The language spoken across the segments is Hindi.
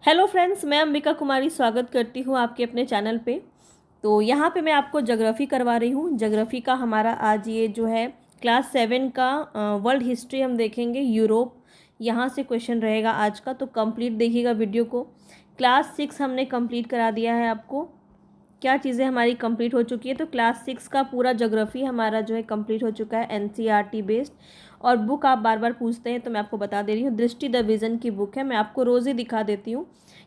हेलो फ्रेंड्स, मैं अंबिका कुमारी स्वागत करती हूँ आपके अपने चैनल पे। तो यहाँ पे मैं आपको ज्योग्राफी करवा रही हूँ। ज्योग्राफी का हमारा आज ये जो है क्लास 7 का वर्ल्ड हिस्ट्री हम देखेंगे। यूरोप यहाँ से क्वेश्चन रहेगा आज का, तो कंप्लीट देखिएगा वीडियो को। क्लास 6 हमने कंप्लीट करा दिया है आपको। क्या चीज़ें हमारी कंप्लीट हो चुकी है, तो क्लास 6 का पूरा ज्योग्राफी हमारा जो है कंप्लीट हो चुका है एनसीईआरटी बेस्ड। और बुक आप बार बार पूछते हैं तो मैं आपको बता दे रही हूँ, दृष्टि द विज़न की बुक है। मैं आपको रोज़ ही दिखा देती हूँ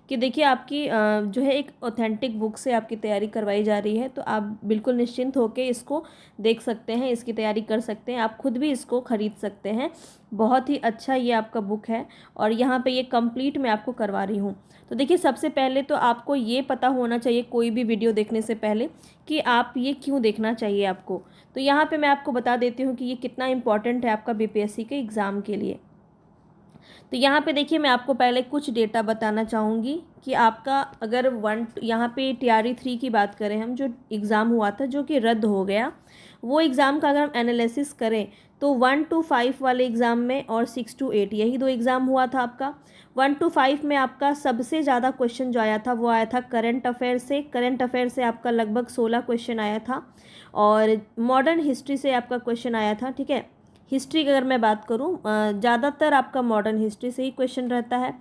कि देखिए आपकी जो है एक ऑथेंटिक बुक से आपकी तैयारी करवाई जा रही है। तो आप बिल्कुल निश्चिंत होकर इसको देख सकते हैं, इसकी तैयारी कर सकते हैं, आप खुद भी इसको ख़रीद सकते हैं। बहुत ही अच्छा ये आपका बुक है और यहाँ पे ये कंप्लीट मैं आपको करवा रही हूँ। तो देखिए सबसे पहले तो आपको ये पता होना चाहिए कोई भी वीडियो देखने से पहले कि आप ये क्यों देखना चाहिए आपको। तो यहाँ पे मैं आपको बता देती हूँ कि ये कितना इम्पॉर्टेंट है आपका बीपीएससी के एग्ज़ाम के लिए। तो यहाँ पे देखिए मैं आपको पहले कुछ डेटा बताना चाहूँगी कि आपका अगर यहाँ पे टीआरई 3 की बात करें, हम जो एग्ज़ाम हुआ था जो कि रद्द हो गया, वो एग्ज़ाम का अगर हम एनालिसिस करें तो 1 to 5 वाले एग्ज़ाम में और 6 to 8 यही दो एग्ज़ाम हुआ था आपका। 1 to 5 में आपका सबसे ज़्यादा क्वेश्चन जो आया था वो आया था करंट अफेयर से। करंट अफेयर से आपका लगभग 16 क्वेश्चन आया था और मॉडर्न हिस्ट्री से आपका क्वेश्चन आया था। ठीक है, हिस्ट्री की अगर मैं बात करूँ, ज़्यादातर आपका मॉडर्न हिस्ट्री से ही क्वेश्चन रहता है,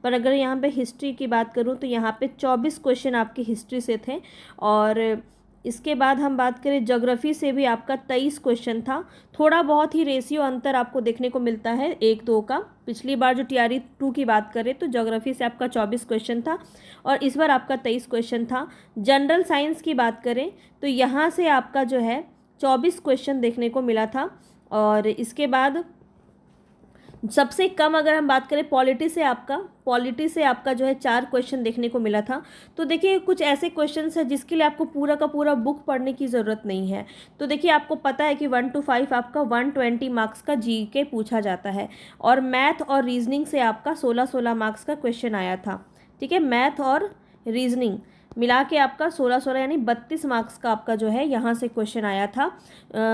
पर अगर यहाँ पे हिस्ट्री की बात करूँ तो यहाँ पे 24 क्वेश्चन आपके हिस्ट्री से थे। और इसके बाद हम बात करें ज्योग्राफी से भी आपका 23 क्वेश्चन था। थोड़ा बहुत ही रेशियो अंतर आपको देखने को मिलता है 1-2 का। पिछली बार जो टीआरई 2 की बात करें तो ज्योग्राफी से आपका 24 क्वेश्चन था और इस बार आपका 23 क्वेश्चन था। जनरल साइंस की बात करें तो यहाँ से आपका जो है 24 क्वेश्चन देखने को मिला था। और इसके बाद सबसे कम अगर हम बात करें पॉलिटी से आपका जो है 4 क्वेश्चन देखने को मिला था। तो देखिए कुछ ऐसे क्वेश्चंस हैं जिसके लिए आपको पूरा का पूरा बुक पढ़ने की ज़रूरत नहीं है। तो देखिए आपको पता है कि 1 to 5 आपका 120 मार्क्स का जीके पूछा जाता है और मैथ और रीजनिंग से आपका 16-16 मार्क्स का क्वेश्चन आया था। ठीक है, मैथ और रीजनिंग मिला के आपका 16-16 यानी 32 मार्क्स का आपका जो है यहाँ से क्वेश्चन आया था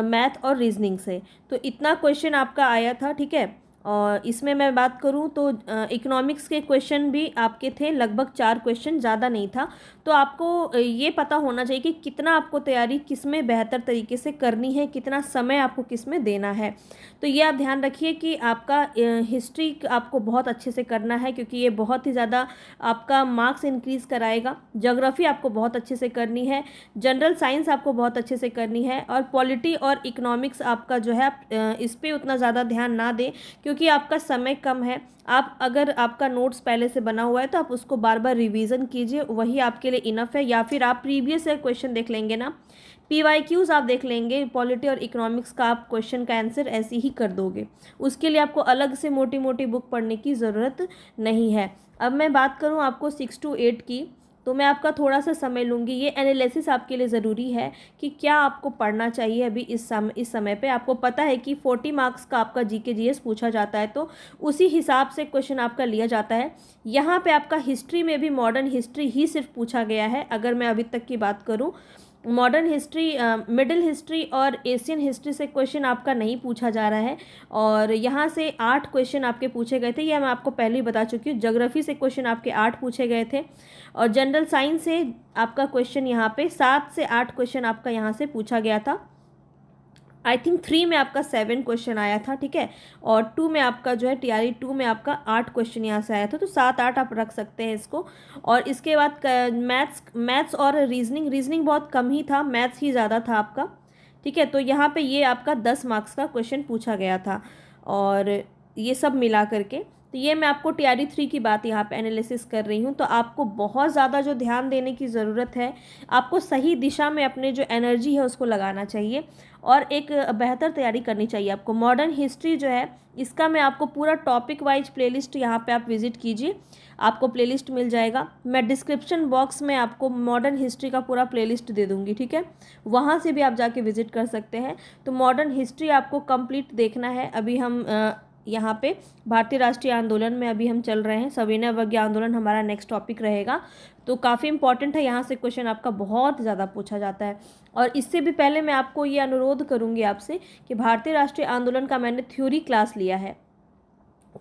मैथ और रीजनिंग से। तो इतना क्वेश्चन आपका आया था। ठीक है, और इसमें मैं बात करूँ तो इकोनॉमिक्स के क्वेश्चन भी आपके थे, लगभग 4 क्वेश्चन, ज़्यादा नहीं था। तो आपको ये पता होना चाहिए कि कितना आपको तैयारी किस में बेहतर तरीके से करनी है, कितना समय आपको किस में देना है। तो ये आप ध्यान रखिए कि आपका हिस्ट्री आपको बहुत अच्छे से करना है क्योंकि ये बहुत ही ज़्यादा आपका मार्क्स इंक्रीज़ कराएगा। ज्योग्राफी आपको बहुत अच्छे से करनी है, जनरल साइंस आपको बहुत अच्छे से करनी है और पॉलिटी और इकोनॉमिक्स आपका जो है आप इस पर उतना ज़्यादा ध्यान ना दें क्योंकि आपका समय कम है। आप अगर आपका नोट्स पहले से बना हुआ है तो आप उसको बार बार रिवीजन कीजिए, वही आपके लिए इनफ है। या फिर आप प्रीवियस ईयर क्वेश्चन देख लेंगे ना, पीवाईक्यूज़ आप देख लेंगे, पॉलिटी और इकोनॉमिक्स का आप क्वेश्चन का आंसर ऐसे ही कर दोगे। उसके लिए आपको अलग से मोटी मोटी बुक पढ़ने की ज़रूरत नहीं है। अब मैं बात करूँ आपको 6 to 8 की, तो मैं आपका थोड़ा सा समय लूँगी। ये एनालिसिस आपके लिए ज़रूरी है कि क्या आपको पढ़ना चाहिए अभी इस समय पे। आपको पता है कि 40 मार्क्स का आपका जीके जीएस पूछा जाता है तो उसी हिसाब से क्वेश्चन आपका लिया जाता है। यहाँ पे आपका हिस्ट्री में भी मॉडर्न हिस्ट्री ही सिर्फ पूछा गया है। अगर मैं अभी तक की बात करूँ, मॉडर्न हिस्ट्री, मिडिल हिस्ट्री और एशियन हिस्ट्री से क्वेश्चन आपका नहीं पूछा जा रहा है। और यहाँ से 8 क्वेश्चन आपके पूछे गए थे, यह मैं आपको पहले ही बता चुकी हूँ। ज्योग्राफी से क्वेश्चन आपके 8 पूछे गए थे और जनरल साइंस से आपका क्वेश्चन यहाँ पे 7 से 8 क्वेश्चन आपका यहाँ से पूछा गया था। आई थिंक 3 में आपका 7 क्वेश्चन आया था। ठीक है, और 2 में आपका जो है टीआरई 2 में आपका 8 क्वेश्चन यहाँ से आया था। तो 7-8 आप रख सकते हैं इसको। और इसके बाद मैथ्स और रीजनिंग बहुत कम ही था, मैथ्स ही ज़्यादा था आपका। ठीक है, तो यहाँ पे ये आपका 10 मार्क्स का क्वेश्चन पूछा गया था और ये सब मिला करके। तो ये मैं आपको टीआरई 3 की बात यहाँ पे एनालिसिस कर रही हूँ। तो आपको बहुत ज़्यादा जो ध्यान देने की ज़रूरत है, आपको सही दिशा में अपने जो एनर्जी है उसको लगाना चाहिए और एक बेहतर तैयारी करनी चाहिए आपको। मॉडर्न हिस्ट्री जो है इसका मैं आपको पूरा टॉपिक वाइज प्लेलिस्ट यहाँ पे आप विजिट कीजिए, आपको प्लेलिस्ट मिल जाएगा। मैं डिस्क्रिप्शन बॉक्स में आपको मॉडर्न हिस्ट्री का पूरा प्लेलिस्ट दे दूँगी। ठीक है, वहाँ से भी आप जाके विजिट कर सकते हैं। तो मॉडर्न हिस्ट्री आपको कंप्लीट देखना है। अभी हम यहाँ पे भारतीय राष्ट्रीय आंदोलन में अभी हम चल रहे हैं, सविनय अवज्ञा आंदोलन हमारा नेक्स्ट टॉपिक रहेगा। तो काफ़ी इंपॉर्टेंट है, यहाँ से क्वेश्चन आपका बहुत ज़्यादा पूछा जाता है। और इससे भी पहले मैं आपको ये अनुरोध करूँगी आपसे कि भारतीय राष्ट्रीय आंदोलन का मैंने थ्योरी क्लास लिया है,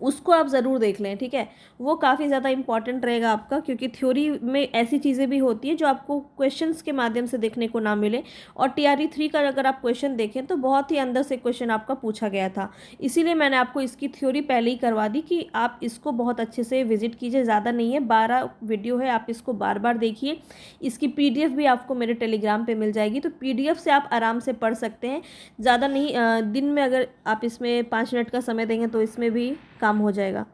उसको आप ज़रूर देख लें, ठीक है। वो काफ़ी ज़्यादा इंपॉर्टेंट रहेगा आपका, क्योंकि थ्योरी में ऐसी चीज़ें भी होती हैं जो आपको क्वेश्चंस के माध्यम से देखने को ना मिले। और TRE 3 का अगर आप क्वेश्चन देखें तो बहुत ही अंदर से क्वेश्चन आपका पूछा गया था, इसीलिए मैंने आपको इसकी थ्योरी पहले ही करवा दी कि आप इसको बहुत अच्छे से विजिट कीजिए। ज़्यादा नहीं है, 12 वीडियो है, आप इसको बार बार देखिए। इसकी PDF भी आपको मेरे टेलीग्राम पर मिल जाएगी, तो PDF से आप आराम से पढ़ सकते हैं। ज़्यादा नहीं, दिन में अगर आप इसमें 5 मिनट का समय देंगे तो इसमें भी काम हो जाएगा।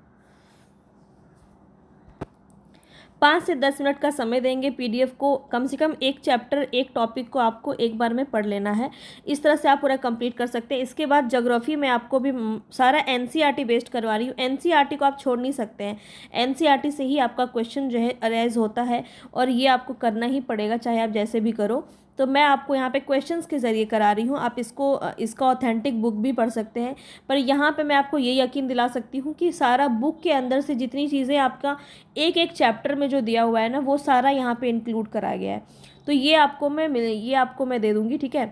5 से 10 मिनट का समय देंगे, PDF को कम से कम एक चैप्टर, एक टॉपिक को आपको एक बार में पढ़ लेना है। इस तरह से आप पूरा कंप्लीट कर सकते हैं। इसके बाद ज्योग्राफी में आपको भी सारा NCERT बेस्ड करवा रही हूँ। NCERT को आप छोड़ नहीं सकते हैं, NCERT से ही आपका क्वेश्चन जो है अराइज होता है, और ये आपको करना ही पड़ेगा चाहे आप जैसे भी करो। तो मैं आपको यहाँ पे क्वेश्चंस के ज़रिए करा रही हूँ, आप इसका ऑथेंटिक बुक भी पढ़ सकते हैं। पर यहाँ पे मैं आपको ये यकीन दिला सकती हूँ कि सारा बुक के अंदर से जितनी चीज़ें आपका एक एक चैप्टर में जो दिया हुआ है ना, वो सारा यहाँ पे इंक्लूड करा गया है। तो ये आपको मैं दे दूँगी, ठीक है।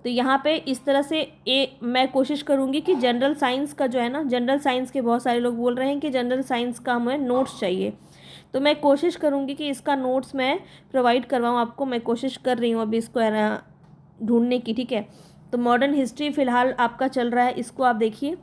तो यहाँ पे इस तरह से मैं कोशिश करूँगी कि जनरल साइंस का जो है ना, जनरल साइंस के बहुत सारे लोग बोल रहे हैं कि जनरल साइंस का हमें नोट्स चाहिए, तो मैं कोशिश करूँगी कि इसका नोट्स मैं प्रोवाइड करवाऊँ आपको। मैं कोशिश कर रही हूँ अभी इसको ढूंढने की, ठीक है। तो मॉडर्न हिस्ट्री फ़िलहाल आपका चल रहा है, इसको आप देखिए।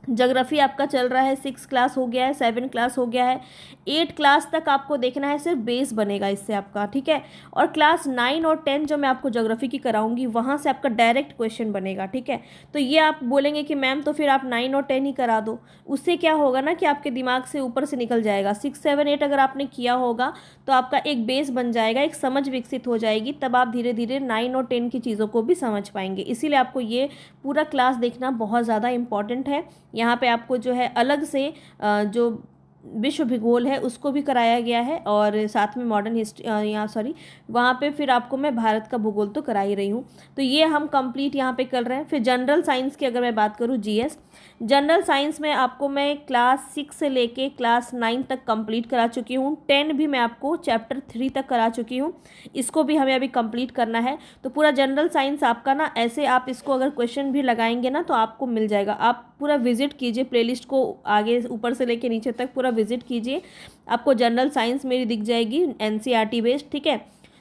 ज्योग्राफी आपका चल रहा है, 6 क्लास हो गया है, 7 क्लास हो गया है, 8 क्लास तक आपको देखना है, सिर्फ बेस बनेगा इससे आपका, ठीक है। और क्लास 9 और 10 जो मैं आपको ज्योग्राफी की कराऊंगी, वहाँ से आपका डायरेक्ट क्वेश्चन बनेगा, ठीक है। तो ये आप बोलेंगे कि मैम तो फिर आप 9 और 10 ही करा दो, उससे क्या होगा ना कि आपके दिमाग से ऊपर से निकल जाएगा। 6, 7, 8 अगर आपने किया होगा तो आपका एक बेस बन जाएगा, एक समझ विकसित हो जाएगी, तब आप धीरे धीरे 9 और 10 की चीज़ों को भी समझ पाएंगे। इसीलिए आपको ये पूरा क्लास देखना बहुत ज़्यादा इंपॉर्टेंट है। यहाँ पे आपको जो है अलग से जो विश्व भूगोल है उसको भी कराया गया है, और साथ में मॉडर्न हिस्ट्री वहाँ पे फिर आपको मैं भारत का भूगोल तो करा ही रही हूँ। तो ये हम कंप्लीट यहाँ पे कर रहे हैं। फिर जनरल साइंस की अगर मैं बात करूँ, GS जनरल साइंस में आपको मैं क्लास 6 से लेके क्लास 9 तक कंप्लीट करा चुकी हूँ। 10 भी मैं आपको चैप्टर 3 तक करा चुकी हूँ, इसको भी हमें अभी कंप्लीट करना है। तो पूरा जनरल साइंस आपका ना, ऐसे आप इसको अगर क्वेश्चन भी लगाएंगे ना तो आपको मिल जाएगा। आप पूरा विजिट कीजिए, प्लेलिस्ट को आगे ऊपर से लेके नीचे तक पूरा विजिट कीजिए, आपको जनरल साइंस मेरी दिख जाएगी NCERT बेस्ड, ठीक है।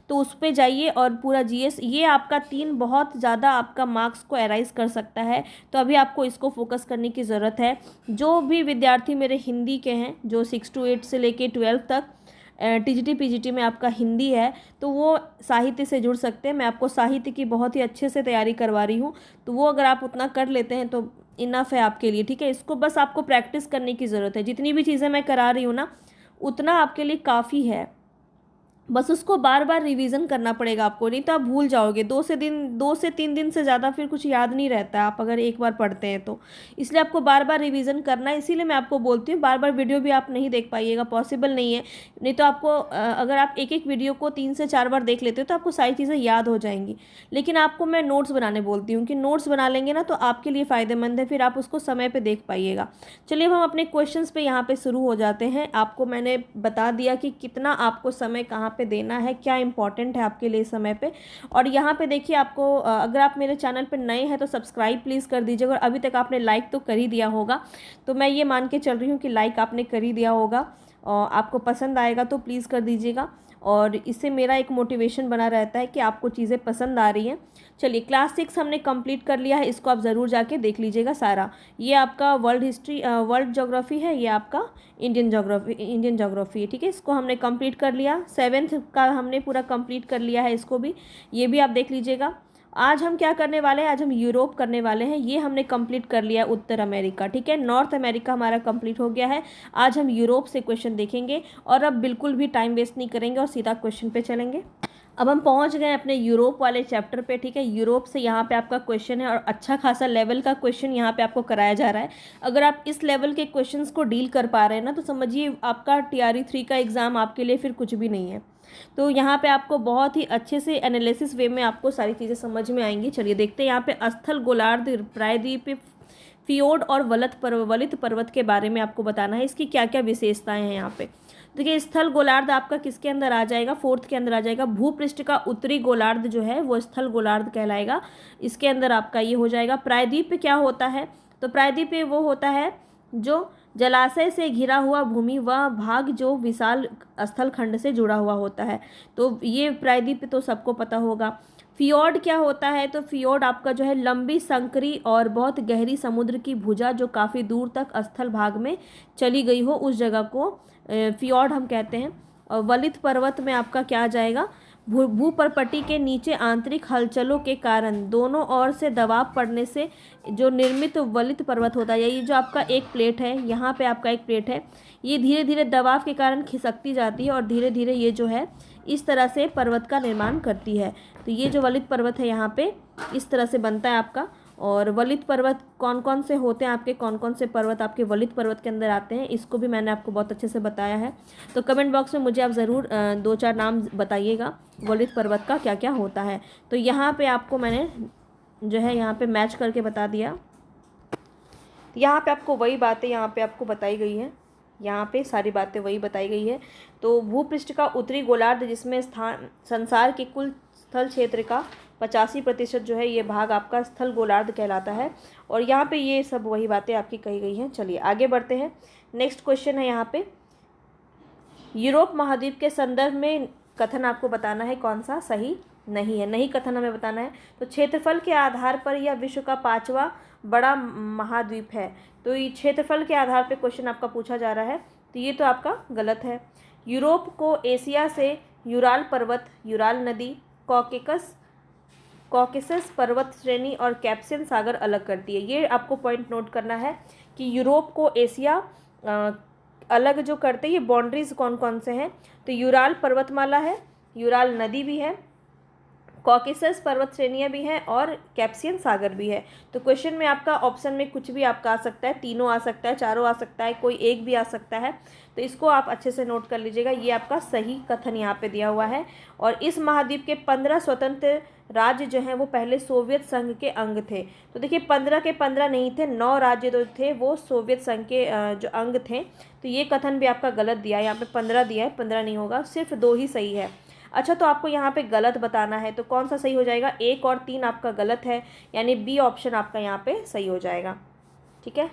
तो उस पर जाइए और पूरा GS, ये आपका 3 बहुत ज़्यादा आपका मार्क्स को एराइज कर सकता है। तो अभी आपको इसको फोकस करने की ज़रूरत है। जो भी विद्यार्थी मेरे हिंदी के हैं, जो 6 to 8 से लेके 12 तक TGT PGT में आपका हिंदी है, तो वो साहित्य से जुड़ सकते हैं। मैं आपको साहित्य की बहुत ही अच्छे से तैयारी करवा रही हूँ, तो वो अगर आप उतना कर लेते हैं तो इनफ है आपके लिए, ठीक है। इसको बस आपको प्रैक्टिस करने की ज़रूरत है। जितनी भी चीज़ें मैं करा रही हूँ ना, उतना आपके लिए काफ़ी है, बस उसको बार बार रिवीजन करना पड़ेगा आपको, नहीं तो आप भूल जाओगे। 2 से 3 दिन से ज़्यादा फिर कुछ याद नहीं रहता आप अगर एक बार पढ़ते हैं तो। इसलिए आपको बार बार रिवीजन करना है। इसीलिए मैं आपको बोलती हूँ, बार बार वीडियो भी आप नहीं देख पाइएगा, पॉसिबल नहीं है। नहीं तो आपको अगर आप एक एक वीडियो को 3 से 4 बार देख लेते हो तो आपको सारी चीज़ें याद हो जाएंगी। लेकिन आपको मैं नोट्स बनाने बोलती हूँ कि नोट्स बना लेंगे ना तो आपके लिए फ़ायदेमंद है, फिर आप उसको समय पर देख पाइएगा। चलिए अब हम अपने क्वेश्चन पर यहाँ पर शुरू हो जाते हैं। आपको मैंने बता दिया कि कितना आपको समय कहाँ पे देना है, क्या इंपॉर्टेंट है आपके लिए समय पे। और यहाँ पे देखिए, आपको अगर आप मेरे चैनल पे नए हैं तो सब्सक्राइब प्लीज़ कर दीजिएगा, और अभी तक आपने लाइक तो कर ही दिया होगा, तो मैं ये मान के चल रही हूँ कि लाइक आपने कर ही दिया होगा। और आपको पसंद आएगा तो प्लीज़ कर दीजिएगा, और इससे मेरा एक मोटिवेशन बना रहता है कि आपको चीज़ें पसंद आ रही हैं। चलिए, क्लास 6 हमने कंप्लीट कर लिया है, इसको आप ज़रूर जाके देख लीजिएगा सारा। ये आपका वर्ल्ड ज्योग्राफी है, ये आपका इंडियन ज्योग्राफी है, ठीक है। इसको हमने कंप्लीट कर लिया। 7th का हमने पूरा कंप्लीट कर लिया है, इसको भी, ये भी आप देख लीजिएगा। आज हम क्या करने वाले हैं, आज हम यूरोप करने वाले हैं। ये हमने कंप्लीट कर लिया उत्तर अमेरिका, ठीक है। नॉर्थ अमेरिका हमारा कंप्लीट हो गया है। आज हम यूरोप से क्वेश्चन देखेंगे, और अब बिल्कुल भी टाइम वेस्ट नहीं करेंगे और सीधा क्वेश्चन पे चलेंगे। अब हम पहुंच गए अपने यूरोप वाले चैप्टर पे, ठीक है। यूरोप से यहाँ पे आपका क्वेश्चन है, और अच्छा खासा लेवल का क्वेश्चन यहाँ पे आपको कराया जा रहा है। अगर आप इस लेवल के क्वेश्चंस को डील कर पा रहे हैं ना, तो समझिए आपका TRE 3 का एग्ज़ाम आपके लिए फिर कुछ भी नहीं है। तो यहाँ पे आपको बहुत ही अच्छे से एनालिसिस वे में आपको सारी चीज़ें समझ में आएंगी। चलिए देखते हैं यहाँ पे स्थल गोलार्ध, प्रायद्वीप, फियोर्ड और वलित पर्वत के बारे में आपको बताना है, इसकी क्या क्या विशेषताएं हैं यहाँ पे। देखिए, स्थल गोलार्ध आपका किसके अंदर आ जाएगा, 4th के अंदर आ जाएगा। भूपृष्ठ का उत्तरी गोलार्ध जो है वो स्थल गोलार्ध कहलाएगा, इसके अंदर आपका ये हो जाएगा। प्रायद्वीप क्या होता है, तो प्रायद्वीप वो होता है जो जलाशय से घिरा हुआ भूमि वह भाग जो विशाल स्थल खंड से जुड़ा हुआ होता है। तो ये प्रायद्वीप तो सबको पता होगा। फियोर्ड क्या होता है? तो फियोर्ड आपका जो है लंबी संकरी और बहुत गहरी समुद्र की भुजा जो काफ़ी दूर तक स्थल भाग में चली गई हो उस जगह को फियोर्ड हम कहते हैं। और वलित पर्वत में आपका क्या आ जाएगा? भूपर्पटी के नीचे आंतरिक हलचलों के कारण दोनों ओर से दबाव पड़ने से जो निर्मित वलित पर्वत होता है, ये जो आपका एक प्लेट है, यहाँ पे आपका एक प्लेट है, ये धीरे धीरे दबाव के कारण खिसकती जाती है और धीरे धीरे ये जो है इस तरह से पर्वत का निर्माण करती है। तो ये जो वलित पर्वत है यहाँ पे इस तरह से बनता है आपका। और वलित पर्वत कौन कौन से होते हैं आपके, कौन कौन से पर्वत आपके वलित पर्वत के अंदर आते हैं, इसको भी मैंने आपको बहुत अच्छे से बताया है। तो कमेंट बॉक्स में मुझे आप ज़रूर 2-4 नाम बताइएगा वलित पर्वत का क्या क्या होता है। तो यहाँ पे आपको मैंने जो है यहाँ पे मैच करके बता दिया। यहाँ पे आपको वही बातें यहाँ पे आपको बताई गई है, यहाँ पे सारी बातें वही बताई गई है। तो भूपृष्ठ का उत्तरी गोलार्ध जिसमें संसार के कुल स्थल क्षेत्र का 85% जो है ये भाग आपका स्थल गोलार्ध कहलाता है। और यहाँ पे ये सब वही बातें आपकी कही गई हैं। चलिए आगे बढ़ते हैं। नेक्स्ट क्वेश्चन है यहाँ पे, यूरोप महाद्वीप के संदर्भ में कथन आपको बताना है कौन सा सही नहीं है। नहीं कथन हमें बताना है। तो क्षेत्रफल के आधार पर यह विश्व का 5वां बड़ा महाद्वीप है। तो ये क्षेत्रफल के आधार पर क्वेश्चन आपका पूछा जा रहा है, तो ये तो आपका गलत है। यूरोप को एशिया से यूराल पर्वत, यूराल नदी, कॉकेसस पर्वत श्रेणी और कैस्पियन सागर अलग करती है। ये आपको पॉइंट नोट करना है कि यूरोप को एशिया अलग जो करते हैं, ये बाउंड्रीज कौन कौन से हैं? तो यूराल पर्वतमाला है, यूराल नदी भी है, कॉकेसस पर्वत श्रेणियाँ भी हैं और कैस्पियन सागर भी है। तो क्वेश्चन में आपका ऑप्शन में कुछ भी आपका आ सकता है, तीनों आ सकता है, चारों आ सकता है, कोई एक भी आ सकता है। तो इसको आप अच्छे से नोट कर लीजिएगा। ये आपका सही कथन यहाँ पे दिया हुआ है। और इस महाद्वीप के 15 स्वतंत्र राज्य जो हैं वो पहले सोवियत संघ के अंग थे। तो देखिए 15 के 15 नहीं थे, 9 राज्य जो थे वो सोवियत संघ के जो अंग थे। तो ये कथन भी आपका गलत दिया है, यहाँ पे 15 दिया है, 15 नहीं होगा, सिर्फ 2 ही सही है। अच्छा, तो आपको यहाँ पे गलत बताना है, तो कौन सा सही हो जाएगा? 1 और 3 आपका गलत है, यानी बी ऑप्शन आपका यहाँ पे सही हो जाएगा। ठीक है,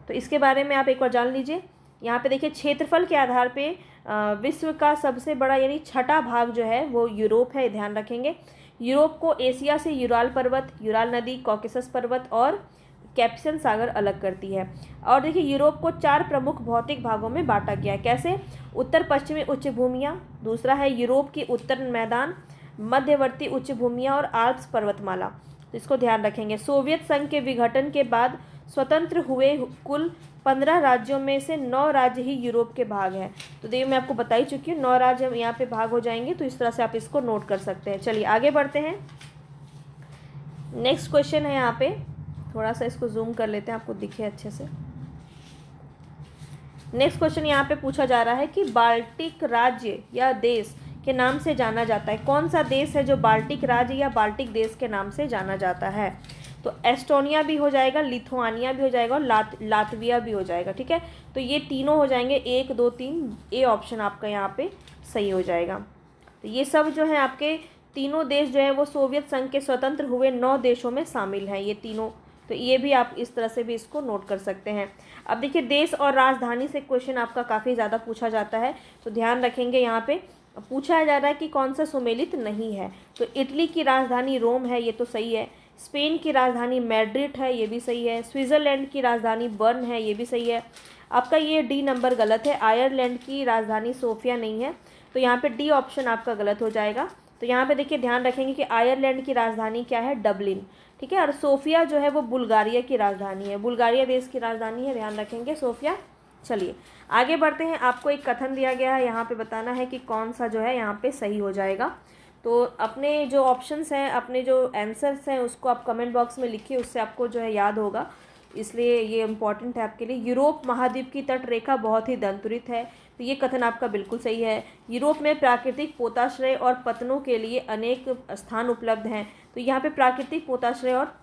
तो इसके बारे में आप एक बार जान लीजिए। यहाँ पे देखिए क्षेत्रफल के आधार पे विश्व का सबसे बड़ा यानी छठा भाग जो है वो यूरोप है, ध्यान रखेंगे। यूरोप को एशिया से यूराल पर्वत, यूराल नदी, कॉकेसस पर्वत और कैस्पियन सागर अलग करती है। और देखिए यूरोप को 4 प्रमुख भौतिक भागों में बांटा गया है। कैसे? उत्तर पश्चिमी उच्च भूमियाँ, दूसरा है यूरोप की उत्तर मैदान, मध्यवर्ती उच्च भूमियाँ और आल्प्स पर्वतमाला। तो इसको ध्यान रखेंगे। सोवियत संघ के विघटन के बाद स्वतंत्र हुए कुल 15 राज्यों में से 9 राज्य ही यूरोप के भाग हैं। तो देखिए मैं आपको बता ही चुकी हूँ, 9 राज्य यहाँ पे भाग हो जाएंगे। तो इस तरह से आप इसको नोट कर सकते हैं। चलिए आगे बढ़ते हैं। नेक्स्ट क्वेश्चन है यहाँ पे, थोड़ा सा इसको जूम कर लेते हैं आपको दिखे अच्छे से। नेक्स्ट क्वेश्चन यहाँ पे पूछा जा रहा है कि बाल्टिक राज्य या देश के नाम से जाना जाता है। कौन सा देश है जो बाल्टिक राज्य या बाल्टिक देश के नाम से जाना जाता है? तो एस्टोनिया भी हो जाएगा, लिथुआनिया भी हो जाएगा और लातविया भी हो जाएगा। ठीक है, तो ये तीनों हो जाएंगे 1, 2, 3, ए ऑप्शन आपका यहाँ पे सही हो जाएगा। तो ये सब जो है आपके तीनों देश जो है वो सोवियत संघ के स्वतंत्र हुए 9 देशों में शामिल हैं ये तीनों। तो ये भी आप इस तरह से भी इसको नोट कर सकते हैं। अब देखिए देश और राजधानी से क्वेश्चन आपका काफ़ी ज़्यादा पूछा जाता है, तो ध्यान रखेंगे। यहाँ पे पूछा जा रहा है कि कौन सा सुमेलित नहीं है। तो इटली की राजधानी रोम है, ये तो सही है। स्पेन की राजधानी मैड्रिड है, ये भी सही है। स्विट्ज़रलैंड की राजधानी बर्न है, ये भी सही है। आपका ये डी नंबर गलत है। आयरलैंड की राजधानी सोफिया नहीं है, तो यहाँ पे डी ऑप्शन आपका गलत हो जाएगा। तो यहाँ पे देखिए ध्यान रखेंगे कि आयरलैंड की राजधानी क्या है? डबलिन। ठीक है, और सोफिया जो है वो बुल्गारिया की राजधानी है, बुल्गारिया देश की राजधानी है, ध्यान रखेंगे सोफिया। चलिए आगे बढ़ते हैं। आपको एक कथन दिया गया है, यहाँ पे बताना है कि कौन सा जो है यहाँ पे सही हो जाएगा। तो अपने जो ऑप्शंस हैं, अपने जो आंसर्स हैं उसको आप कमेंट बॉक्स में लिखिए, उससे आपको जो है याद होगा, इसलिए ये इम्पॉर्टेंट है आपके लिए। यूरोप महाद्वीप की तट रेखा बहुत ही दंतुरित है, तो ये कथन आपका बिल्कुल सही है। यूरोप में प्राकृतिक पोताश्रय और पतनों के लिए अनेक स्थान उपलब्ध हैं। तो यहाँ पे प्राकृतिक पोताश्रय और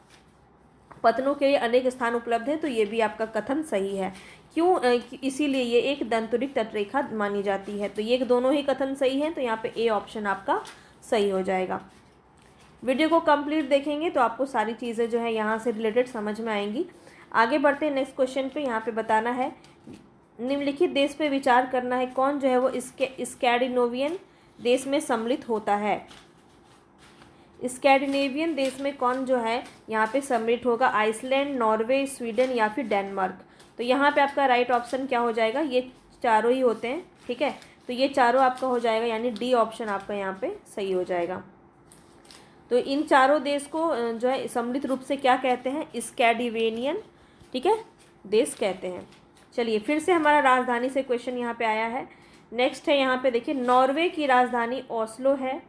पतनों के लिए अनेक स्थान उपलब्ध हैं, तो ये भी आपका कथन सही है। क्यों? इसीलिए ये एक दंतुरित तटरेखा मानी जाती है। तो ये दोनों ही कथन सही हैं, तो यहाँ पे ए ऑप्शन आपका सही हो जाएगा। वीडियो को कंप्लीट देखेंगे तो आपको सारी चीज़ें जो है यहाँ से रिलेटेड समझ में आएंगी। आगे बढ़ते हैं नेक्स्ट क्वेश्चन पे। यहाँ पे बताना है निम्नलिखित देश पे विचार करना है, कौन जो है वो स्कैंडिनेवियन देश में सम्मिलित होता है। स्कैंडिनेवियन देश में कौन जो है यहाँ पे सम्मिलित होगा, आइसलैंड, नॉर्वे, स्वीडन या फिर डेनमार्क। तो यहाँ पे आपका राइट ऑप्शन क्या हो जाएगा, ये चारों ही होते हैं, ठीक है। तो ये चारों आपका हो जाएगा, यानी डी ऑप्शन आपका यहाँ पे सही हो जाएगा। तो इन चारों देश को जो है सम्मिलित रूप से क्या कहते हैं, स्कैंडिनेवियन, ठीक है, देश कहते हैं। चलिए फिर से हमारा राजधानी से क्वेश्चन यहाँ पे आया है। नेक्स्ट है यहाँ पे देखिए, नॉर्वे की राजधानी ओस्लो है।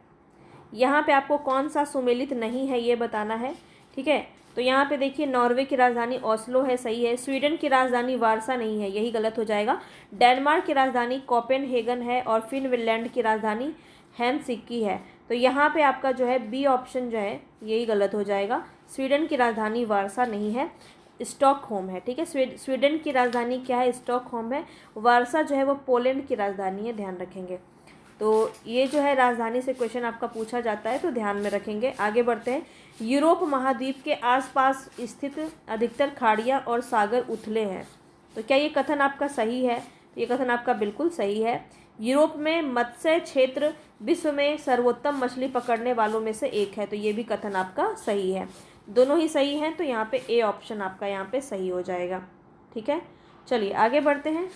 यहाँ पे आपको कौन सा सुमेलित नहीं है ये बताना है, ठीक है। तो यहाँ पे देखिए नॉर्वे की राजधानी ओस्लो है, सही है। स्वीडन की राजधानी वार्सा नहीं है, यही गलत हो जाएगा। डेनमार्क की राजधानी कोपेनहेगन है और फिनलैंड की राजधानी हेलसिंकी है। तो यहाँ पे आपका जो है बी ऑप्शन जो है यही गलत हो जाएगा। स्वीडन की राजधानी वार्सा नहीं है, स्टॉकहोम है, ठीक है। स्वीडन की राजधानी क्या है, स्टॉकहोम है। वार्सा जो है वो पोलैंड की राजधानी है, ध्यान रखेंगे। तो ये जो है राजधानी से क्वेश्चन आपका पूछा जाता है, तो ध्यान में रखेंगे। आगे बढ़ते हैं। यूरोप महाद्वीप के आसपास स्थित अधिकतर खाड़ियाँ और सागर उथले हैं। तो क्या ये कथन आपका सही है, ये कथन आपका बिल्कुल सही है। यूरोप में मत्स्य क्षेत्र विश्व में सर्वोत्तम मछली पकड़ने वालों में से एक है, तो ये भी कथन आपका सही है। दोनों ही सही हैं, तो यहाँ पे ए ऑप्शन आपका यहाँ पे सही हो जाएगा, ठीक है। चलिए आगे बढ़ते हैं।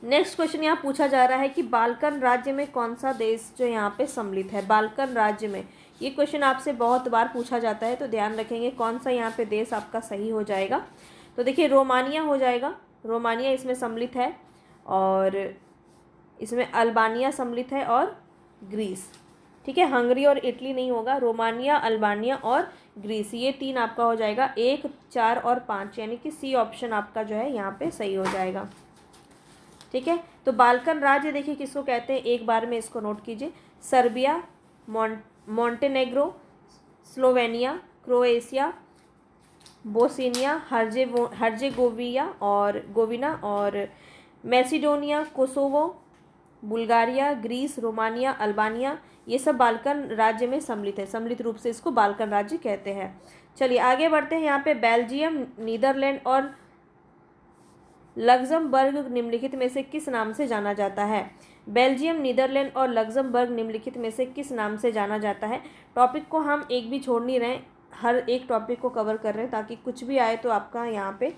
नेक्स्ट क्वेश्चन यहाँ पूछा जा रहा है कि बाल्कन राज्य में कौन सा देश जो यहाँ पे सम्मिलित है। बाल्कन राज्य में, ये क्वेश्चन आपसे बहुत बार पूछा जाता है, तो ध्यान रखेंगे कौन सा यहाँ पे देश आपका सही हो जाएगा। तो देखिए रोमानिया हो जाएगा, रोमानिया इसमें सम्मिलित है, और इसमें अल्बानिया सम्मिलित है और ग्रीस, ठीक है। हंगरी और इटली नहीं होगा, रोमानिया, अल्बानिया और ग्रीस, ये तीन आपका हो जाएगा। 1, 4 और 5, यानी कि सी ऑप्शन आपका जो है यहाँ पे सही हो जाएगा, ठीक है। तो बाल्कन राज्य देखिए किसको कहते हैं, एक बार में इसको नोट कीजिए। Serbia, Montenegro, Slovenia, Croatia, Bosnia Herzegovina और Macedonia, Kosovo, Bulgaria, Greece, Romania, Albania, ये सब बाल्कन राज्य में सम्मिलित है। सम्मिलित रूप से इसको बाल्कन राज्य कहते हैं। चलिए आगे बढ़ते हैं। यहाँ पे बेल्जियम, नीदरलैंड और लग्जमबर्ग निम्नलिखित में से किस नाम से जाना जाता है। बेल्जियम, नीदरलैंड और लग्जमबर्ग निम्नलिखित में से किस नाम से जाना जाता है। टॉपिक को हम एक भी छोड़ नहीं रहे, हर एक टॉपिक को कवर कर रहे हैं, ताकि कुछ भी आए तो आपका यहाँ पे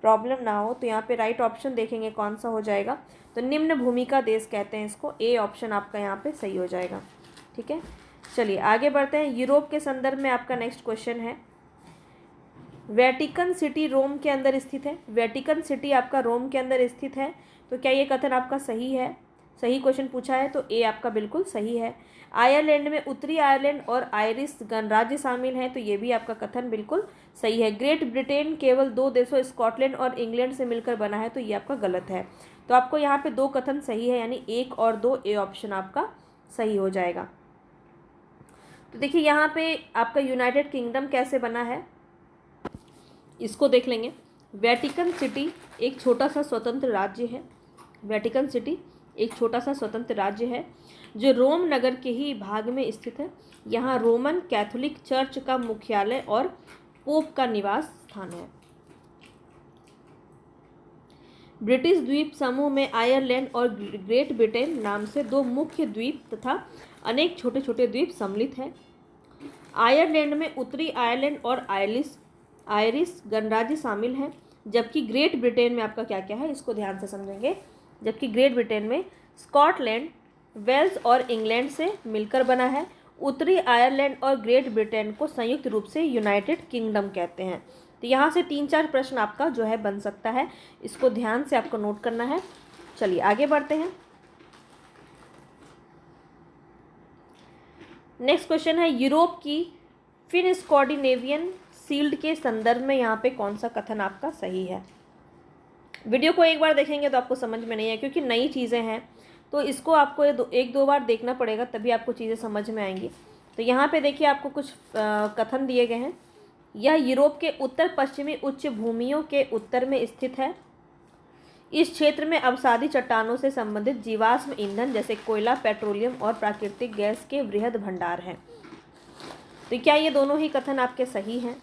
प्रॉब्लम ना हो। तो यहाँ पे राइट ऑप्शन देखेंगे कौन सा हो जाएगा, तो निम्न भूमिका देश कहते हैं इसको, ए ऑप्शन आपका यहाँ पे सही हो जाएगा, ठीक है। चलिए आगे बढ़ते हैं। यूरोप के संदर्भ में आपका नेक्स्ट क्वेश्चन है, वेटिकन सिटी रोम के अंदर स्थित है। वेटिकन सिटी आपका रोम के अंदर स्थित है, तो क्या ये कथन आपका सही है, सही क्वेश्चन पूछा है, तो ए आपका बिल्कुल सही है। आयरलैंड में उत्तरी आयरलैंड और आयरिश गणराज्य शामिल हैं, तो ये भी आपका कथन बिल्कुल सही है। ग्रेट ब्रिटेन केवल 2 देशों स्कॉटलैंड और इंग्लैंड से मिलकर बना है, तो ये आपका गलत है। तो आपको यहाँ पे 2 कथन सही है, यानी 1 और 2, ए ऑप्शन आपका सही हो जाएगा। तो देखिए यहाँ पे आपका यूनाइटेड किंगडम कैसे बना है, इसको देख लेंगे। वेटिकन सिटी एक छोटा सा स्वतंत्र राज्य है। वेटिकन सिटी एक छोटा सा स्वतंत्र राज्य है जो रोम नगर के ही भाग में स्थित है। यहाँ रोमन कैथोलिक चर्च का मुख्यालय और पोप का निवास स्थान है। ब्रिटिश द्वीप समूह में आयरलैंड और ग्रेट ब्रिटेन नाम से 2 मुख्य द्वीप तथा अनेक छोटे छोटे द्वीप सम्मिलित हैं। आयरलैंड में उत्तरी आयरलैंड और आयरिश गणराज्य शामिल हैं, जबकि ग्रेट ब्रिटेन में आपका क्या क्या है, इसको ध्यान से समझेंगे। जबकि ग्रेट ब्रिटेन में स्कॉटलैंड, वेल्स और इंग्लैंड से मिलकर बना है। उत्तरी आयरलैंड और ग्रेट ब्रिटेन को संयुक्त रूप से यूनाइटेड किंगडम कहते हैं। तो यहाँ से 3-4 प्रश्न आपका जो है बन सकता है, इसको ध्यान से आपको नोट करना है। चलिए आगे बढ़ते हैं। नेक्स्ट क्वेश्चन है, यूरोप की फिन स्कॉन्डिनेवियन शील्ड के संदर्भ में यहाँ पे कौन सा कथन आपका सही है। वीडियो को एक बार देखेंगे तो आपको समझ में नहीं है, क्योंकि नई चीज़ें हैं, तो इसको आपको 1-2 बार देखना पड़ेगा, तभी आपको चीज़ें समझ में आएंगी। तो यहाँ पे देखिए आपको कुछ कथन दिए गए हैं। यह यूरोप के उत्तर पश्चिमी उच्च भूमियों के उत्तर में स्थित है। इस क्षेत्र में अवसादी चट्टानों से संबंधित जीवाश्म ईंधन जैसे कोयला, पेट्रोलियम और प्राकृतिक गैस के वृहद भंडार हैं। तो क्या ये दोनों ही कथन आपके सही हैं?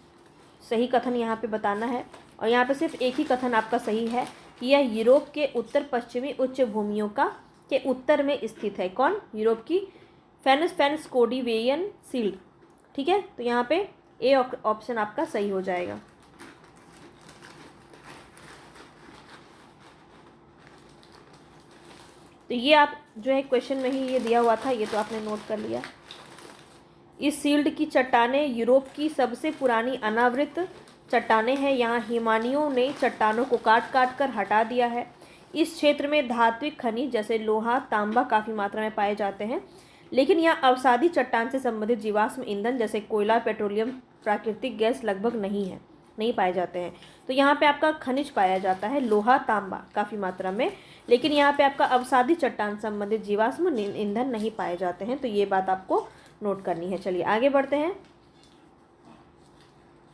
सही कथन यहाँ पे बताना है। और यहाँ पे सिर्फ एक ही कथन आपका सही है कि यह यूरोप के उत्तर पश्चिमी उच्च भूमियों के उत्तर में स्थित है। कौन? यूरोप की फेनस्कोडिवेयन सील्ड। ठीक है, तो यहाँ पे ए ऑप्शन आपका सही हो जाएगा। तो ये आप जो है क्वेश्चन में ही ये दिया हुआ था, ये तो आपने नोट कर लिया। इस सील्ड की चट्टानें यूरोप की सबसे पुरानी अनावृत चट्टानें हैं। यहाँ हिमानियों ने चट्टानों को काट काट कर हटा दिया है। इस क्षेत्र में धात्विक खनिज जैसे लोहा, तांबा काफ़ी मात्रा में पाए जाते हैं, लेकिन यहाँ अवसादी चट्टान से संबंधित जीवाश्म ईंधन जैसे कोयला, पेट्रोलियम, प्राकृतिक गैस लगभग नहीं पाए जाते हैं। तो यहाँ पे आपका खनिज पाया जाता है लोहा, तांबा काफ़ी मात्रा में, लेकिन यहाँ पे आपका अवसादी चट्टान संबंधित जीवाश्म ईंधन नहीं पाए जाते हैं। तो ये बात आपको नोट करनी है। चलिए आगे बढ़ते हैं।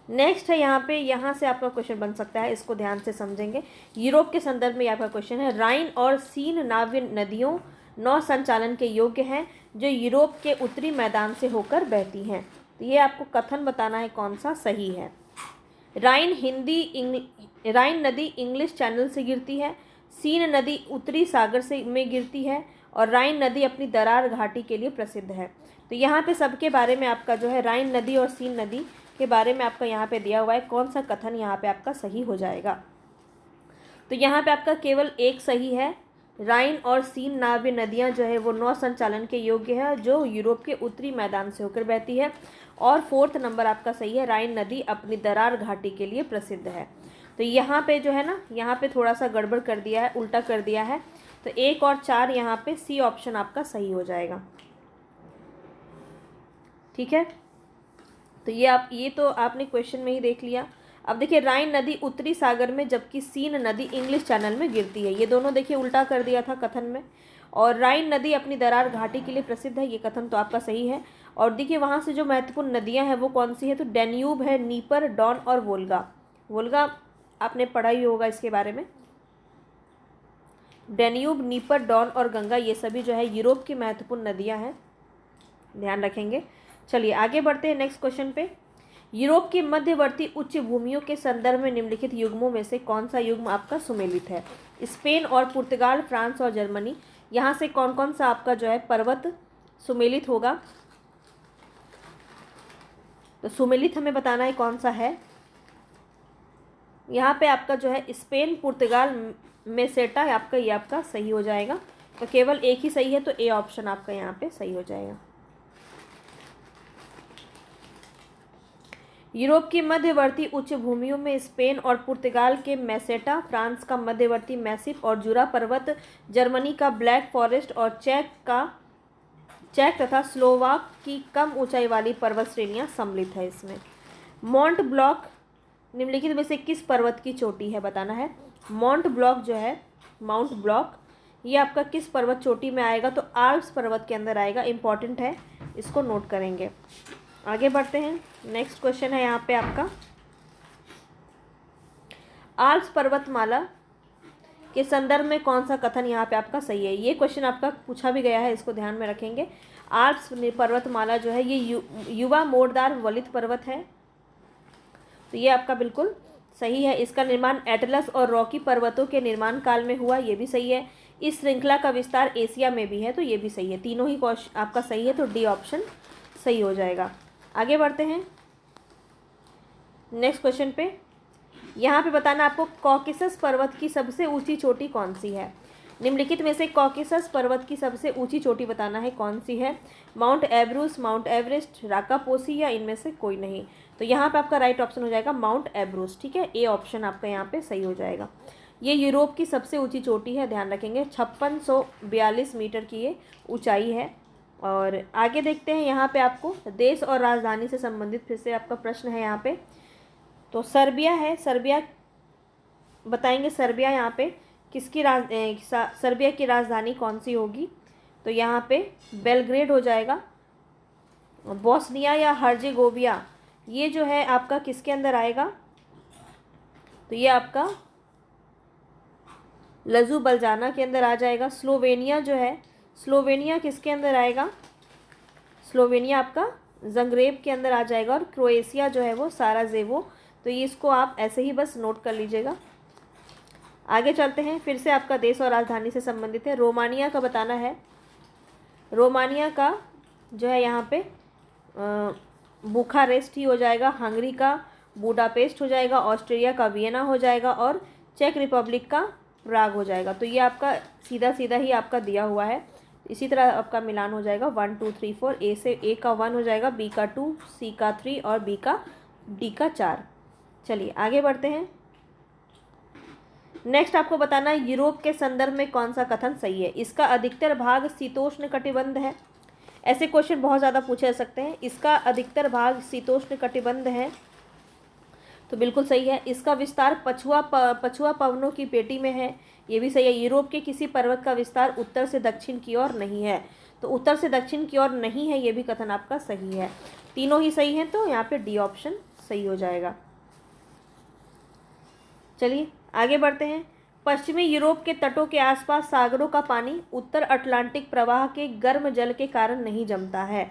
नेक्स्ट है यहाँ से आपका क्वेश्चन बन सकता है, इसको ध्यान से समझेंगे। यूरोप के संदर्भ में आपका क्वेश्चन है, राइन और सीन नाव्य नदियों नौ संचालन के योग्य हैं जो यूरोप के उत्तरी मैदान से होकर बहती हैं। तो ये आपको कथन बताना है कौन सा सही है। राइन नदी इंग्लिश चैनल से गिरती है, सीन नदी उत्तरी सागर में गिरती है, और राइन नदी अपनी दरार घाटी के लिए प्रसिद्ध है। तो यहाँ पे सबके बारे में आपका जो है राइन नदी और सीन नदी के बारे में आपका यहाँ पे दिया हुआ है, कौन सा कथन यहाँ पे आपका सही हो जाएगा। तो यहाँ पे आपका केवल एक सही है, राइन और सीन नाव्य नदियाँ जो है वो नौ संचालन के योग्य है जो यूरोप के उत्तरी मैदान से होकर बहती है। और फोर्थ नंबर आपका सही है, राइन नदी अपनी दरार घाटी के लिए प्रसिद्ध है। तो यहाँ पे जो है ना, यहाँ पे थोड़ा सा गड़बड़ कर दिया है, उल्टा कर दिया है। तो 1 और 4 यहाँ पे सी ऑप्शन आपका सही हो जाएगा। ठीक है, तो ये तो आपने क्वेश्चन में ही देख लिया। अब देखिए, राइन नदी उत्तरी सागर में जबकि सीन नदी इंग्लिश चैनल में गिरती है। ये दोनों देखिए उल्टा कर दिया था कथन में। और राइन नदी अपनी दरार घाटी के लिए प्रसिद्ध है, ये कथन तो आपका सही है। और देखिए वहाँ से जो महत्वपूर्ण नदियाँ हैं वो कौन सी है, तो डैन्यूब है, नीपर, डॉन और वोल्गा। वोल्गा आपने पढ़ा ही होगा इसके बारे में। डैन्यूब, नीपर, डॉन और गंगा ये सभी जो है यूरोप की महत्वपूर्ण नदियाँ हैं, ध्यान रखेंगे। चलिए आगे बढ़ते हैं नेक्स्ट क्वेश्चन पे। यूरोप की मध्यवर्ती उच्च भूमियों के संदर्भ में निम्नलिखित युग्मों में से कौन सा युग्म आपका सुमेलित है। स्पेन और पुर्तगाल, फ्रांस और जर्मनी, यहाँ से कौन कौन सा आपका जो है पर्वत सुमेलित होगा। तो सुमेलित हमें बताना है कौन सा है। यहाँ पे आपका जो है स्पेन, पुर्तगाल, मेसेटा आपका, ये आपका सही हो जाएगा। तो केवल एक ही सही है, तो ए ऑप्शन आपका यहाँ पे सही हो जाएगा। यूरोप की मध्यवर्ती उच्च भूमियों में स्पेन और पुर्तगाल के मेसेटा, फ्रांस का मध्यवर्ती मैसिफ और जुरा पर्वत, जर्मनी का ब्लैक फॉरेस्ट और चेक तथा स्लोवाक की कम ऊंचाई वाली पर्वत श्रेणियां सम्मिलित है इसमें। माउंट ब्लॉक निम्नलिखित में से किस पर्वत की चोटी है बताना है। माउंट ब्लॉक ये आपका किस पर्वत चोटी में आएगा, तो आल्प्स पर्वत के अंदर आएगा। इंपॉर्टेंट है, इसको नोट करेंगे। आगे बढ़ते हैं। नेक्स्ट क्वेश्चन है यहाँ पे आपका, आल्प्स पर्वतमाला के संदर्भ में कौन सा कथन यहाँ पे आपका सही है। ये क्वेश्चन आपका पूछा भी गया है, इसको ध्यान में रखेंगे। आल्प्स पर्वतमाला जो है ये युवा मोड़दार वलित पर्वत है, तो ये आपका बिल्कुल सही है। इसका निर्माण एटलस और रॉकी पर्वतों के निर्माण काल में हुआ, ये भी सही है। इस श्रृंखला का विस्तार एशिया में भी है, तो ये भी सही है। तीनों ही आपका सही है, तो डी ऑप्शन सही हो जाएगा। आगे बढ़ते हैं नेक्स्ट क्वेश्चन पे। यहाँ पे बताना आपको कॉकेसस पर्वत की सबसे ऊंची चोटी कौन सी है। निम्नलिखित में से कॉकेसस पर्वत की सबसे ऊंची चोटी बताना है कौन सी है। माउंट एब्रूस, माउंट एवरेस्ट, राकापोसी या इनमें से कोई नहीं। तो यहाँ पे आपका राइट ऑप्शन हो जाएगा माउंट एब्रूस। ठीक है, ए ऑप्शन आपका यहाँ पे सही हो जाएगा। ये यूरोप की सबसे ऊंची चोटी है, ध्यान रखेंगे। 5642 मीटर की ये ऊंचाई है। और आगे देखते हैं यहाँ पे आपको देश और राजधानी से संबंधित फिर से आपका प्रश्न है यहाँ पे। तो सर्बिया है, सर्बिया बताएंगे। सर्बिया यहाँ पे किसकी सर्बिया की राजधानी कौन सी होगी, तो यहाँ पे बेलग्रेड हो जाएगा। बोस्निया या हर्जेगोविया ये जो है आपका किसके अंदर आएगा, तो ये आपका लजू बलजाना के अंदर आ जाएगा। स्लोवेनिया जो है, स्लोवेनिया किसके अंदर आएगा, स्लोवेनिया आपका जंग्रेब के अंदर आ जाएगा। और क्रोएशिया जो है वो साराजेवो तो ये इसको आप ऐसे ही बस नोट कर लीजिएगा। आगे चलते हैं, फिर से आपका देश और राजधानी से संबंधित है। रोमानिया का बताना है। रोमानिया का जो है यहाँ पे बुखारेस्ट ही हो जाएगा, हंगरी का बुडापेस्ट हो जाएगा, ऑस्ट्रिया का वियना हो जाएगा और चेक रिपब्लिक का प्राग हो जाएगा। तो ये आपका सीधा सीधा ही आपका दिया हुआ है। इसी तरह आपका मिलान हो जाएगा 1 2 3 4। ए का 1 हो जाएगा, बी का 2, सी का 3 और डी का 4। चलिए आगे बढ़ते हैं। नेक्स्ट आपको बताना है यूरोप के संदर्भ में कौन सा कथन सही है। इसका अधिकतर भाग शीतोष्ण कटिबंध है। ऐसे क्वेश्चन बहुत ज़्यादा पूछे जा सकते हैं। इसका अधिकतर भाग शीतोष्ण कटिबंध है, तो बिल्कुल सही है। इसका विस्तार पछुआ पवनों की पेटी में है, ये भी सही है। यूरोप के किसी पर्वत का विस्तार उत्तर से दक्षिण की ओर नहीं है, तो उत्तर से दक्षिण की ओर नहीं है, ये भी कथन आपका सही है। तीनों ही सही हैं, तो यहाँ पे डी ऑप्शन सही हो जाएगा। चलिए आगे बढ़ते हैं। पश्चिमी यूरोप के तटों के आसपास सागरों का पानी उत्तर अटलांटिक प्रवाह के गर्म जल के कारण नहीं जमता है,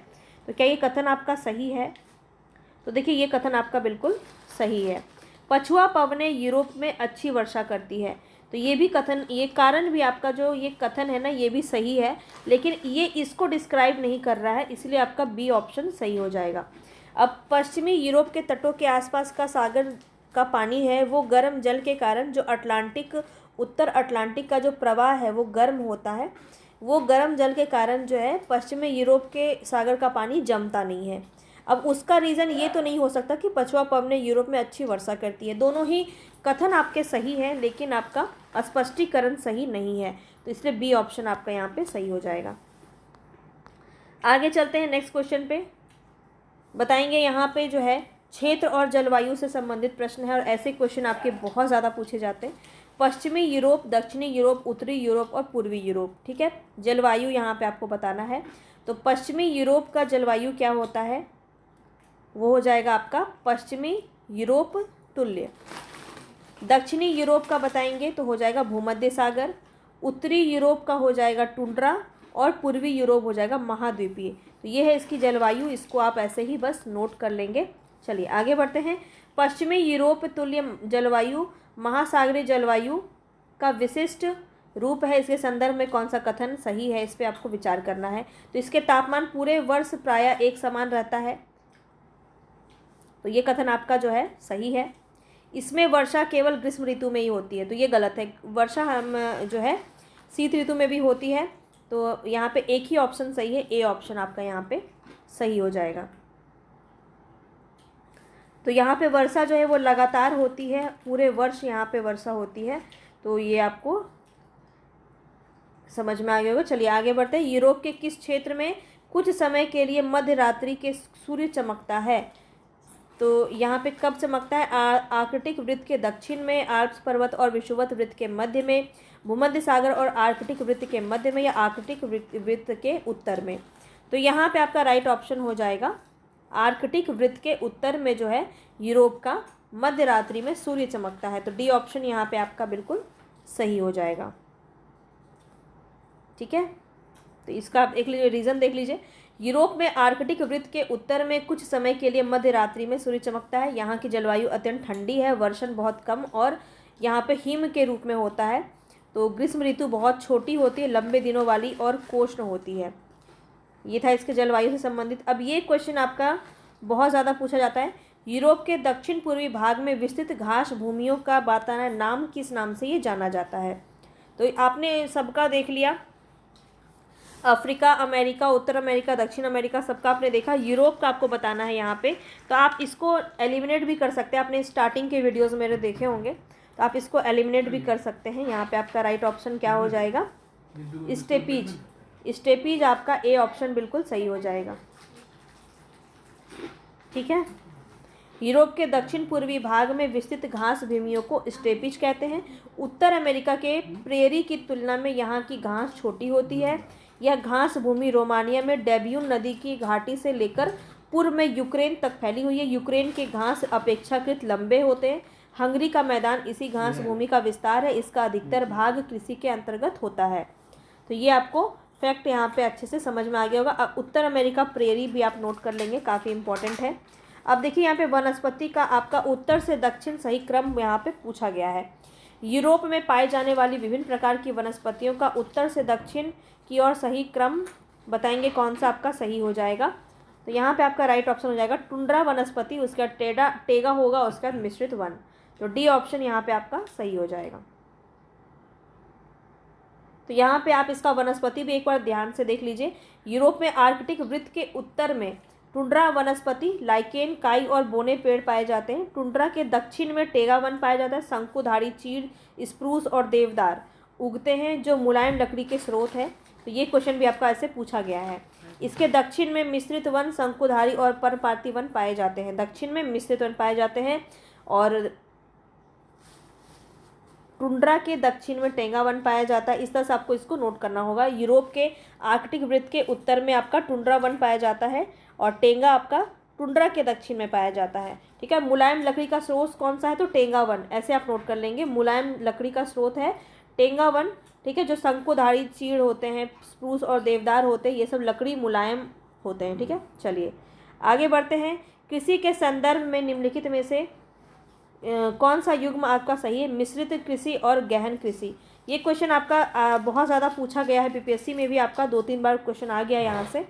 तो क्या ये कथन आपका सही है? तो देखिए ये कथन आपका बिल्कुल सही है। पछुआ पवनें यूरोप में अच्छी वर्षा करती है, तो ये भी कथन, ये कारण भी आपका जो ये कथन है ना, ये भी सही है, लेकिन ये इसको डिस्क्राइब नहीं कर रहा है, इसलिए आपका बी ऑप्शन सही हो जाएगा। अब पश्चिमी यूरोप के तटों के आसपास का सागर का पानी है वो गर्म जल के कारण, जो उत्तर अटलांटिक का जो प्रवाह है वो गर्म होता है, वो गर्म जल के कारण जो है पश्चिमी यूरोप के सागर का पानी जमता नहीं है। अब उसका रीज़न ये तो नहीं हो सकता कि पछुआ पवनें यूरोप में अच्छी वर्षा करती है। दोनों ही कथन आपके सही हैं, लेकिन आपका स्पष्टीकरण सही नहीं है, तो इसलिए बी ऑप्शन आपका यहाँ पे सही हो जाएगा। आगे चलते हैं नेक्स्ट क्वेश्चन पे। बताएंगे यहाँ पे जो है क्षेत्र और जलवायु से संबंधित प्रश्न है, और ऐसे क्वेश्चन आपके बहुत ज़्यादा पूछे जाते हैं। पश्चिमी यूरोप, दक्षिणी यूरोप, उत्तरी यूरोप और पूर्वी यूरोप, ठीक है। जलवायु यहाँ पे आपको बताना है। तो पश्चिमी यूरोप का जलवायु क्या होता है, वो हो जाएगा आपका पश्चिमी यूरोप तुल्य। दक्षिणी यूरोप का बताएंगे तो हो जाएगा भूमध्य सागर। उत्तरी यूरोप का हो जाएगा टुंड्रा और पूर्वी यूरोप हो जाएगा महाद्वीपीय। तो ये है इसकी जलवायु, इसको आप ऐसे ही बस नोट कर लेंगे। चलिए आगे बढ़ते हैं। पश्चिमी यूरोप तुल्य जलवायु महासागरीय जलवायु का विशिष्ट रूप है, इसके संदर्भ में कौन सा कथन सही है, इस पर आपको विचार करना है। तो इसके तापमान पूरे वर्ष प्रायः एक समान रहता है, तो ये कथन आपका जो है सही है। इसमें वर्षा केवल ग्रीष्म ऋतु में ही होती है, तो ये गलत है। वर्षा हम जो है शीत ऋतु में भी होती है, तो यहाँ पे एक ही ऑप्शन सही है, ए ऑप्शन आपका यहाँ पे सही हो जाएगा। तो यहाँ पे वर्षा जो है वो लगातार होती है, पूरे वर्ष यहाँ पे वर्षा होती है, तो ये आपको समझ में आ गया होगा। चलिए आगे बढ़ते हैं। यूरोप के किस क्षेत्र में कुछ समय के लिए मध्य रात्रि के सूर्य चमकता है, तो यहाँ पे कब चमकता है? आर्कटिक वृत्त के दक्षिण में, आल्प्स पर्वत और विषुवत वृत्त के मध्य में, भूमध्य सागर और आर्कटिक वृत्त के मध्य में, या आर्कटिक वृत्त के उत्तर में। तो यहाँ पे आपका राइट ऑप्शन हो जाएगा आर्कटिक वृत्त के उत्तर में जो है यूरोप का मध्य रात्रि में सूर्य चमकता है, तो डी ऑप्शन यहाँ पे आपका बिल्कुल सही हो जाएगा। ठीक है, तो इसका आप एक रीज़न देख लीजिए। यूरोप में आर्कटिक वृत्त के उत्तर में कुछ समय के लिए मध्य रात्रि में सूर्य चमकता है। यहाँ की जलवायु अत्यंत ठंडी है, वर्षण बहुत कम और यहाँ पे हिम के रूप में होता है। तो ग्रीष्म ऋतु बहुत छोटी होती है, लंबे दिनों वाली और कोष्ण होती है। ये था इसके जलवायु से संबंधित। अब ये क्वेश्चन आपका बहुत ज़्यादा पूछा जाता है। यूरोप के दक्षिण पूर्वी भाग में विस्तृत घास भूमियों का बाताना नाम किस नाम से ये जाना जाता है? तो आपने सबका देख लिया, अफ्रीका, अमेरिका, उत्तर अमेरिका, दक्षिण अमेरिका, सबका आपने देखा। यूरोप का आपको बताना है यहाँ पे, तो आप इसको एलिमिनेट भी कर सकते हैं। आपने स्टार्टिंग के वीडियोस मेरे देखे होंगे, तो आप इसको एलिमिनेट भी कर सकते हैं। यहाँ पे आपका राइट ऑप्शन क्या हो जाएगा? स्टेपीज। स्टेपीज आपका ए ऑप्शन बिल्कुल सही हो जाएगा। ठीक है, यूरोप के दक्षिण पूर्वी भाग में विस्तृत घास भूमियों को स्टेपीज कहते हैं। उत्तर अमेरिका के प्रेरी की तुलना में यहाँ की घास छोटी होती है। यह घास भूमि रोमानिया में डेब्यून नदी की घाटी से लेकर पूर्व में यूक्रेन तक फैली हुई है। यूक्रेन के घास अपेक्षाकृत लंबे होते हैं। हंगरी का मैदान इसी घास भूमि का विस्तार है। इसका अधिकतर भाग कृषि के अंतर्गत होता है। तो ये आपको फैक्ट यहाँ पे अच्छे से समझ में आ गया होगा। उत्तर अमेरिका प्रेरी भी आप नोट कर लेंगे, काफ़ी इंपॉर्टेंट है। अब देखिए यहाँ पे वनस्पति का आपका उत्तर से दक्षिण सही क्रम यहाँ पे पूछा गया है। यूरोप में पाए जाने वाली विभिन्न प्रकार की वनस्पतियों का उत्तर से दक्षिण की ओर सही क्रम बताएंगे, कौन सा आपका सही हो जाएगा। तो यहाँ पे आपका राइट ऑप्शन हो जाएगा टुंड्रा वनस्पति, उसका टेगा होगा, उसका मिश्रित वन। तो डी ऑप्शन यहाँ पे आपका सही हो जाएगा। तो यहाँ पे आप इसका वनस्पति भी एक बार ध्यान से देख लीजिए। यूरोप में आर्कटिक वृत्त के उत्तर में टुंड्रा वनस्पति, लाइकेन, काई और बोने पेड़ पाए जाते हैं। टुंड्रा के दक्षिण में टेगा वन पाया जाता है। शंकुधारी चीड़, स्प्रूस और देवदार उगते हैं जो मुलायम लकड़ी के स्रोत है। तो ये क्वेश्चन भी आपका ऐसे पूछा गया है। इसके दक्षिण में मिश्रित वन, शंकुधारी और पर्णपाती वन पाए जाते हैं। दक्षिण में मिश्रित वन पाए जाते हैं और टुंड्रा के दक्षिण में टेगा वन पाया जाता है। इस तरह से आपको इसको नोट करना होगा। यूरोप के आर्कटिक वृत्त के उत्तर में आपका टुंड्रा वन पाया जाता है और टेगा आपका टुंड्रा के दक्षिण में पाया जाता है। ठीक है, मुलायम लकड़ी का स्रोत कौन सा है, तो टेगा वन, ऐसे आप नोट कर लेंगे। मुलायम लकड़ी का स्रोत है टेगा वन। ठीक है, जो शंकुधारी चीड़ होते हैं, स्प्रूस और देवदार होते हैं, ये सब लकड़ी मुलायम होते हैं। ठीक है, चलिए आगे बढ़ते हैं। कृषि के संदर्भ में निम्नलिखित में से कौन सा युग्म आपका सही है, मिश्रित कृषि और गहन कृषि। ये क्वेश्चन आपका बहुत ज़्यादा पूछा गया है, पीपीएससी में भी आपका 2-3 बार क्वेश्चन आ गया यहाँ से।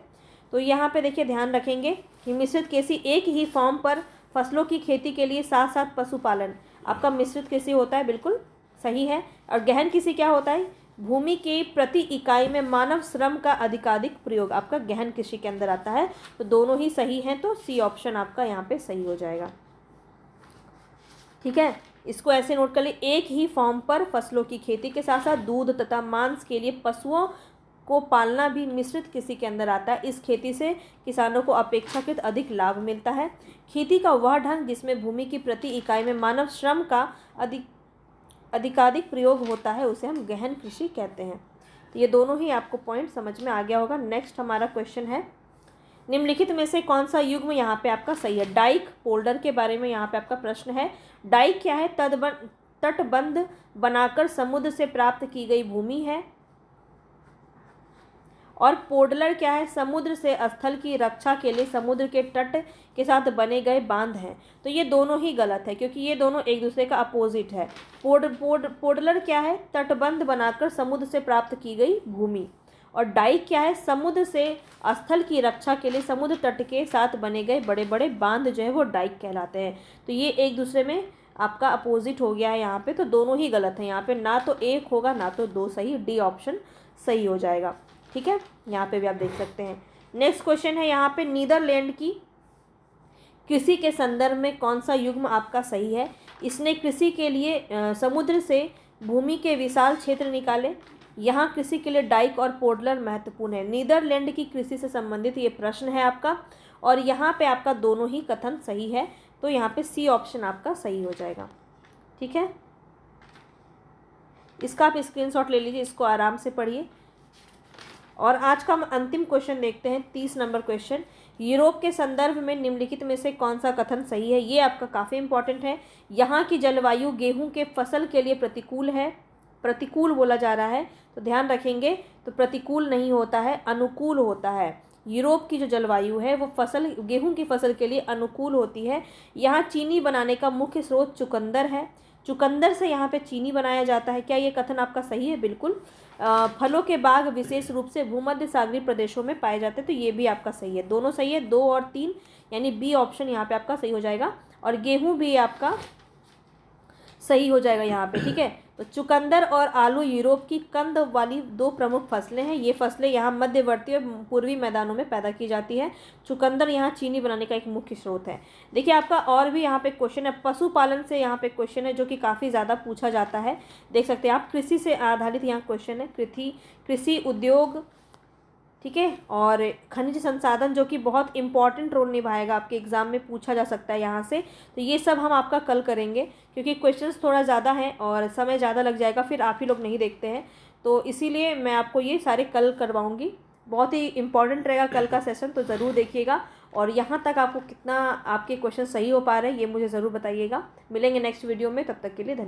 तो यहाँ पे देखिए ध्यान रखेंगे कि मिश्रित कृषि एक ही फॉर्म पर फसलों की खेती के लिए साथ साथ पशुपालन, आपका मिश्रित कृषि होता है, बिल्कुल सही है। और गहन कृषि क्या होता है, भूमि के प्रति इकाई में मानव श्रम का अधिकाधिक प्रयोग, आपका गहन कृषि के अंदर आता है। तो दोनों ही सही हैं, तो सी ऑप्शन आपका यहाँ पे सही हो जाएगा। ठीक है, इसको ऐसे नोट कर लिए, एक ही फॉर्म पर फसलों की खेती के साथ साथ दूध तथा मांस के लिए पशुओं को पालना भी मिश्रित कृषि के अंदर आता है। इस खेती से किसानों को अपेक्षाकृत अधिक लाभ मिलता है। खेती का वह ढंग जिसमें भूमि की प्रति इकाई में मानव श्रम का अधिकाधिक प्रयोग होता है, उसे हम गहन कृषि कहते हैं। तो ये दोनों ही आपको पॉइंट समझ में आ गया होगा। नेक्स्ट हमारा क्वेश्चन है, निम्नलिखित में से कौन सा युग्म यहाँ पे आपका सही है। डाइक पोल्डर के बारे में यहाँ पे आपका प्रश्न है। डाइक क्या है, तटबंध बनाकर समुद्र से प्राप्त की गई भूमि है। और पोडलर क्या है, समुद्र से स्थल की रक्षा के लिए समुद्र के तट के साथ बने गए बांध हैं। तो ये दोनों ही गलत है, क्योंकि ये दोनों एक दूसरे का अपोजिट है। पोडलर क्या है, तटबंध बनाकर समुद्र से प्राप्त की गई भूमि। और डाइक क्या है, समुद्र से स्थल की रक्षा के लिए समुद्र तट के साथ बने गए बड़े बड़े बांध जो है वो डाइक कहलाते हैं। तो ये एक दूसरे में आपका अपोजिट हो गया है यहाँ पे। तो दोनों ही गलत हैं यहाँ पे, ना तो एक होगा ना तो दो सही। डी ऑप्शन सही हो जाएगा। ठीक है, यहाँ पे भी आप देख सकते हैं। नेक्स्ट क्वेश्चन है यहाँ पे, नीदरलैंड की कृषि के संदर्भ में कौन सा युग्म आपका सही है। इसने कृषि के लिए समुद्र से भूमि के विशाल क्षेत्र निकाले। यहाँ कृषि के लिए डाइक और पोडलर महत्वपूर्ण है। नीदरलैंड की कृषि से संबंधित ये प्रश्न है आपका, और यहाँ पे आपका दोनों ही कथन सही है। तो यहाँ पे सी ऑप्शन आपका सही हो जाएगा। ठीक है, इसका आप स्क्रीनशॉट ले लीजिए, इसको आराम से पढ़िए। और आज का हम अंतिम क्वेश्चन देखते हैं, 30 नंबर क्वेश्चन। यूरोप के संदर्भ में निम्नलिखित में से कौन सा कथन सही है। ये आपका काफ़ी इंपॉर्टेंट है। यहाँ की जलवायु गेहूं के फसल के लिए प्रतिकूल है। प्रतिकूल बोला जा रहा है, तो ध्यान रखेंगे, तो प्रतिकूल नहीं होता है, अनुकूल होता है। यूरोप की जो जलवायु है वो गेहूं की फसल के लिए अनुकूल होती है। यहाँ चीनी बनाने का मुख्य स्रोत चुकंदर है। चुकंदर से यहाँ पे चीनी बनाया जाता है। क्या ये कथन आपका सही है? बिल्कुल। फलों के बाग विशेष रूप से भूमध्य सागरीय प्रदेशों में पाए जाते हैं। तो ये भी आपका सही है, दोनों सही है, 2 और 3, यानी बी ऑप्शन यहाँ पे आपका सही हो जाएगा। और गेहूं भी आपका सही हो जाएगा यहाँ पे। ठीक है, तो चुकंदर और आलू यूरोप की कंद वाली 2 प्रमुख फसलें हैं। ये फसलें यहाँ मध्यवर्ती और पूर्वी मैदानों में पैदा की जाती है। चुकंदर यहाँ चीनी बनाने का एक मुख्य स्रोत है। देखिए आपका और भी यहाँ पे क्वेश्चन है, पशुपालन से यहाँ पे क्वेश्चन है जो कि काफ़ी ज़्यादा पूछा जाता है। देख सकते हैं आप, कृषि से आधारित यहाँ क्वेश्चन है, कृषि उद्योग, ठीक है, और खनिज संसाधन जो कि बहुत इंपॉर्टेंट रोल निभाएगा आपके एग्जाम में, पूछा जा सकता है यहाँ से। तो ये सब हम आपका कल करेंगे, क्योंकि क्वेश्चंस थोड़ा ज़्यादा हैं और समय ज़्यादा लग जाएगा, फिर आप ही लोग नहीं देखते हैं। तो इसीलिए मैं आपको ये सारे कल करवाऊँगी। बहुत ही इंपॉर्टेंट रहेगा कल का सेशन, तो ज़रूर देखिएगा। और यहाँ तक आपको कितना आपके क्वेश्चन सही हो पा रहे हैं ये मुझे ज़रूर बताइएगा। मिलेंगे नेक्स्ट वीडियो में, तब तक के लिए धन्यवाद।